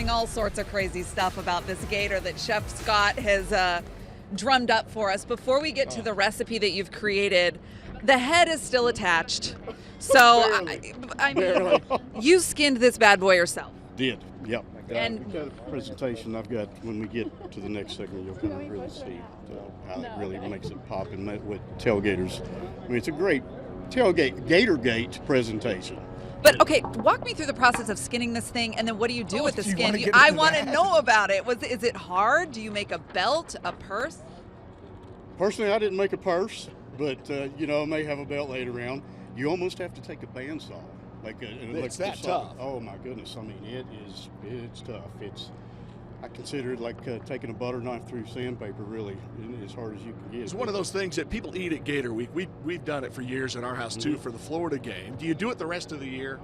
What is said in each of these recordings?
learning all sorts of crazy stuff about this gator that Chef Scott has drummed up for us. Before we get to the recipe that you've created, the head is still attached. So, I mean, you skinned this bad boy yourself. Did, yep. And we've got a presentation I've got when we get to the next segment. You'll kind of really see how it really makes it pop and with tailgaters. I mean, it's a great Gator Gate presentation. But okay, walk me through the process of skinning this thing, and then what do you do with the skin? I want to know about it. Is it hard? Do you make a belt, a purse? Personally, I didn't make a purse, but I may have a belt laid around. You almost have to take a bandsaw. It's that tough. Oh my goodness! I mean, it's tough. I consider it like taking a butter knife through sandpaper, really, as hard as you can get. It's one of those things that people eat at Gator Week. We've done it for years in our house too, for the Florida game. Do you do it the rest of the year?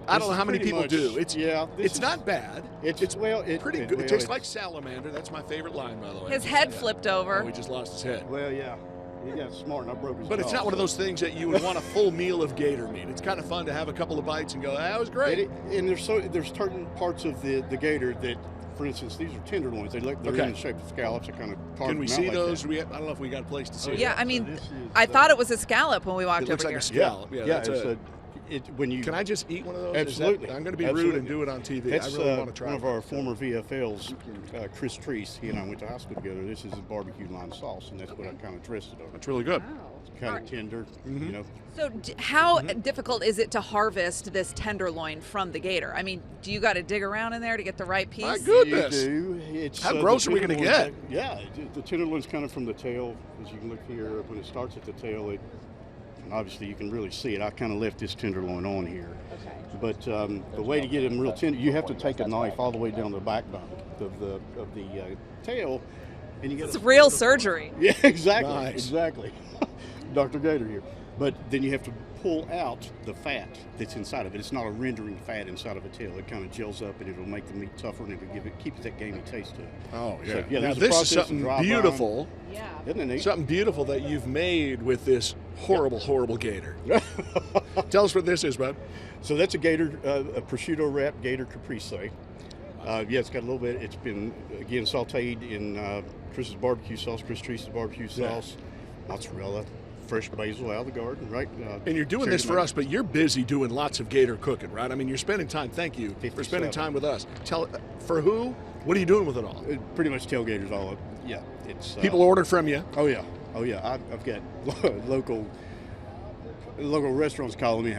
I don't know how many people do. It's not bad. It's pretty good. It tastes like salamander. That's my favorite line, by the way. His head flipped over. Oh, he just lost his head. Well, yeah. He got smart and I broke his But it's jaw, not one of those things that you would want a full meal of gator meat. It's kind of fun to have a couple of bites and go, that was great. And there's certain parts of the gator that, for instance, these are tenderloins. They're in the shape of scallops. I kind of carved Can we them see out those? like I don't know if we got a place to see it. Yeah, I mean, I thought it was a scallop when we walked It looks over like here. a scallop. Yeah, Can I just eat one of those? Absolutely. I'm going to be Absolutely. rude and do it on TV. That's I really want to try one of our former VFLs, Chris Treese. He and I went to high school together. This is a barbecue line sauce, and that's what I kind of dressed it over. That's really good. It's kind of tender, So how difficult is it to harvest this tenderloin from the gator? I mean, do you got to dig around in there to get the right piece? My goodness. You do. How gross are we going to get? Yeah, the tenderloin's kind of from the tail. As you can look here, when it starts at the tail, and obviously you can really see it. I kind of left this tenderloin on here. Okay. But the way to get them real tender, you have to take a knife all the way down the backbone of the tail, and you get It's real surgery. Yeah, exactly, Nice. exactly. Dr. Gator here. But then you have to pull out the fat that's inside of it. It's not a rendering fat inside of a tail. It kind of gels up, and it'll make the meat tougher, and it'll keep that gamey taste to it. Oh, yeah. So, Now, there's a this is process of something dry beautiful. Yeah. Isn't it neat? Something beautiful that you've made with this horrible gator. Tell us what this is, bud. So that's a gator, a prosciutto wrap gator caprese. It's got a little bit. It's been again sautéed in Chris's barbecue sauce, Chris Treese's barbecue sauce, mozzarella, fresh basil out of the garden, right? And you're doing this for us, but you're busy doing lots of gator cooking, right? I mean, you're spending time. Thank you for spending time with us. Tell for who? What are you doing with it all? Pretty much tailgaters all up. Yeah, it's People order from you. Oh yeah. I've got local restaurants calling me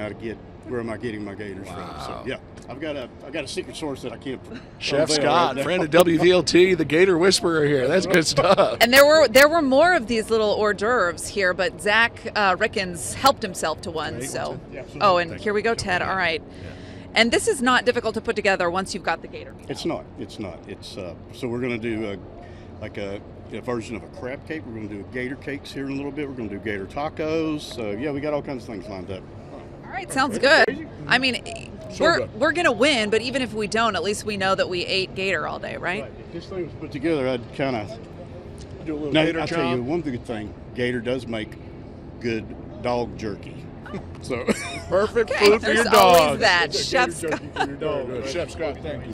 where am I getting my gators from. So yeah, I've got a secret source that I can't. Chef Scott, friend of WVLT, the Gator Whisperer here. That's good stuff. And there were more of these little hors d'oeuvres here, but Zach Rickens helped himself to one. So, and here we go, Ted. All right. Yeah. And this is not difficult to put together once you've got the gator meat. It's not. So we're going to do a version of a crab cake. We're going to do gator cakes here in a little bit. We're going to do gator tacos. So yeah, we got all kinds of things lined up. All right, sounds good. I mean, we're going to win, but even if we don't, at least we know that we ate gator all day, right? If this thing was put together, I'd kind of do a little gator I'll job. tell you one good thing. Gator does make good dog jerky. So perfect Okay, food for your there's dog. always that. Chef Chef Scott, thank you.